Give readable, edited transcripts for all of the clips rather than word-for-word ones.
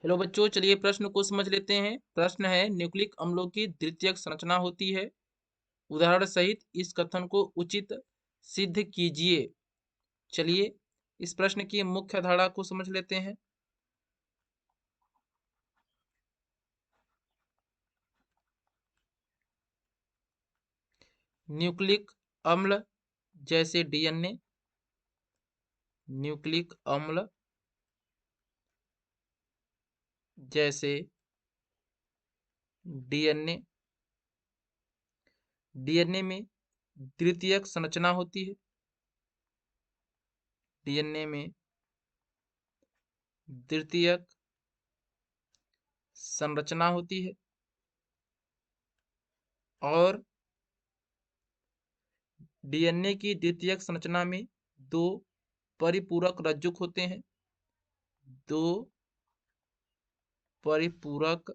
Hello बच्चों, चलिए प्रश्न को समझ लेते हैं। प्रश्न है, न्यूक्लिक अम्लों की द्वितीयक संरचना होती है। उदाहरण सहित इस कथन को उचित सिद्ध कीजिए। चलिए इस प्रश्न की मुख्य धारा को समझ लेते हैं। न्यूक्लिक अम्ल जैसे डीएनए, न्यूक्लिक अम्ल जैसे डीएनए, डीएनए में द्वितीयक संरचना होती है। डीएनए में द्वितीयक संरचना होती है और डीएनए की द्वितीयक संरचना में दो परिपूरक रज्जुक होते हैं। दो परिपूरक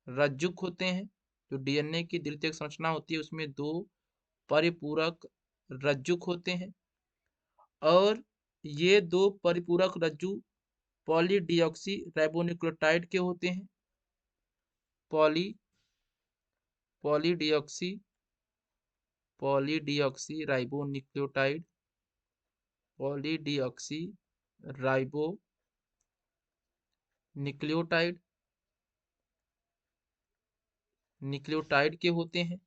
रज्जुक होते हैं। जो डीएनए की द्वितीयक संरचना होती है उसमें दो परिपूरक रज्जुक होते हैं और ये दो परिपूरक रज्जु पॉलीडिऑक्सी राइबोन्यूक्लियोटाइड के होते हैं। पॉलीडिऑक्सी राइबोन्यूक्लियोटाइड, पॉलीडिऑक्सी राइबोन्यूक्लियोटाइड न्यूक्लियोटाइड के होते हैं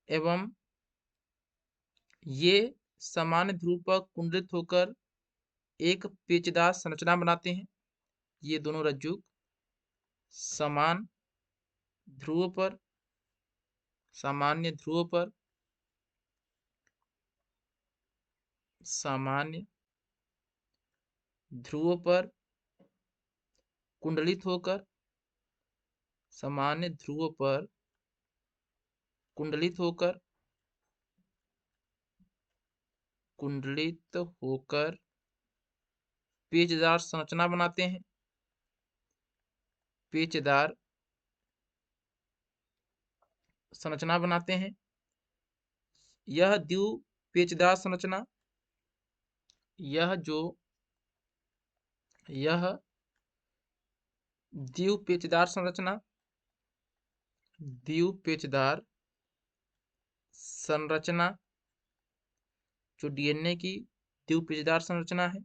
एवं ये समान ध्रुव पर कुंडलित होकर एक पेचदार संरचना बनाते हैं। ये दोनों रज्जुक समान ध्रुव पर, सामान्य ध्रुव पर, सामान्य ध्रुव पर कुंडलित होकर, सामान्य ध्रुव पर कुंडलित होकर, पेचदार संरचना बनाते हैं। पेचदार संरचना बनाते हैं। यह द्विपेचदार संरचना, यह द्विपेचदार संरचना, द्विपेचदार संरचना जो डीएनए की द्विपेचदार संरचना है,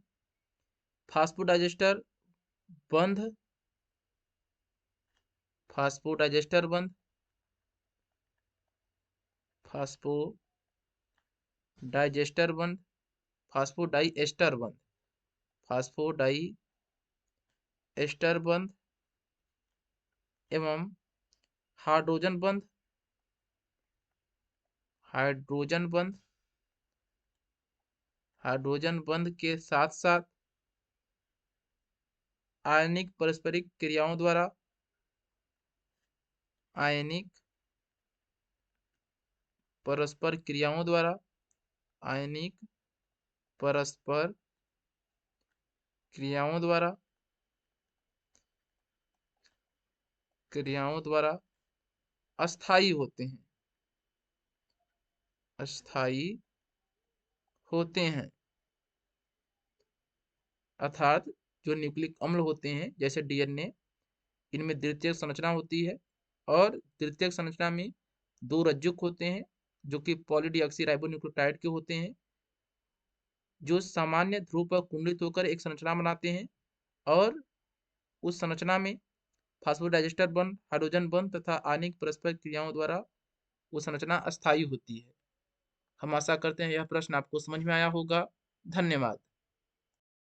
फास्फोडाइजेस्टर बंध, फास्फोडाइजेस्टर बंध, फास्फोडाइजेस्टर बंध, फास्फोडाइएस्टर बंध, फास्फोडाइएस्टर बंध एवं हाइड्रोजन बंध, हाइड्रोजन बंध, हाइड्रोजन बंध के साथ साथ आयनिक पारस्परिक क्रियाओं द्वारा, आयनिक परस्पर क्रियाओं द्वारा, आयनिक परस्पर क्रियाओं द्वारा अस्थायी होते हैं, अस्थायी होते हैं। अर्थात जो न्यूक्लिक अम्ल होते हैं जैसे डीएनए, इनमें द्वितीयक संरचना होती है और द्वितीयक संरचना में दो रज्जुक होते हैं जो कि पॉलीडिऑक्सी राइबोन्यूक्लियोटाइड के होते हैं, जो सामान्य ध्रुव पर कुंडलित होकर एक संरचना बनाते हैं और उस संरचना में फास्फोडाइजेस्टर बंध, हाइड्रोजन बंध तथा आयनिक परस्पर क्रियाओं द्वारा वो संरचना अस्थायी होती है। हम आशा करते हैं यह प्रश्न आपको समझ में आया होगा। धन्यवाद।